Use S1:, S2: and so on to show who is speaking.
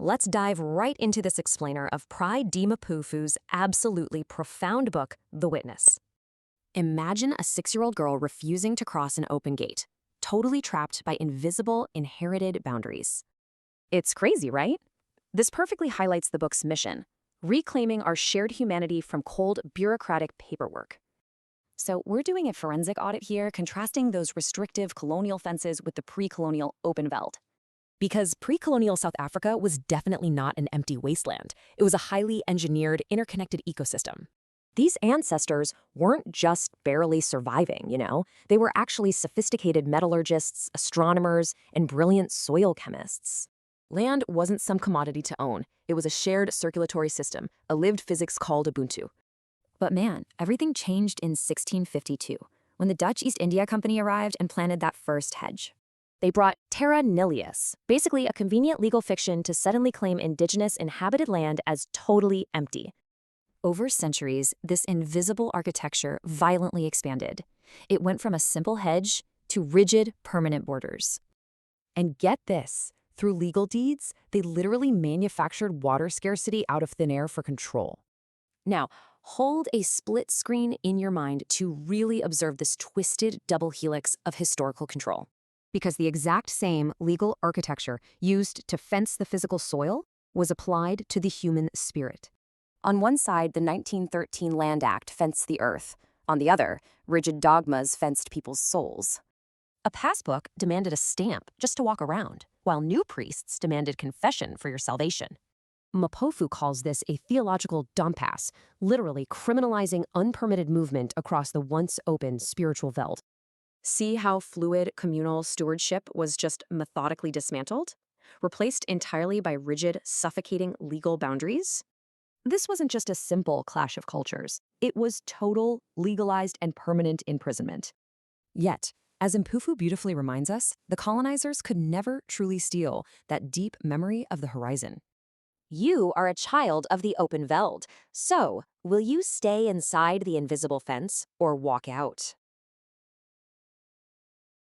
S1: Let's dive right into this explainer of Pride Mpofu's absolutely profound book, The Witness. Imagine a 6-year-old girl refusing to cross an open gate, totally trapped by invisible, inherited boundaries. It's crazy, right? This perfectly highlights the book's mission, reclaiming our shared humanity from cold, bureaucratic paperwork. So we're doing a forensic audit here, contrasting those restrictive colonial fences with the pre-colonial Open Veld. Because pre-colonial South Africa was definitely not an empty wasteland. It was a highly engineered, interconnected ecosystem. These ancestors weren't just barely surviving, They were actually sophisticated metallurgists, astronomers, and brilliant soil chemists. Land wasn't some commodity to own. It was a shared circulatory system, a lived physics called Ubuntu. But man, everything changed in 1652, when the Dutch East India Company arrived and planted that first hedge. They brought terra nullius, basically a convenient legal fiction to suddenly claim indigenous inhabited land as totally empty. Over centuries, this invisible architecture violently expanded. It went from a simple hedge to rigid, permanent borders. And get this, through legal deeds, they literally manufactured water scarcity out of thin air for control. Now, hold a split screen in your mind to really observe this twisted double helix of historical control. Because the exact same legal architecture used to fence the physical soil was applied to the human spirit. On one side, the 1913 Land Act fenced the earth. On the other, rigid dogmas fenced people's souls. A passbook demanded a stamp just to walk around, while new priests demanded confession for your salvation. Mpofu calls this a theological dompass, literally criminalizing unpermitted movement across the once open spiritual veld. See how fluid communal stewardship was just methodically dismantled, replaced entirely by rigid, suffocating legal boundaries? This wasn't just a simple clash of cultures. It was total, legalized, and permanent imprisonment. Yet, as Mpofu beautifully reminds us, the colonizers could never truly steal that deep memory of the horizon. You are a child of the Open Veld, so will you stay inside the invisible fence or walk out?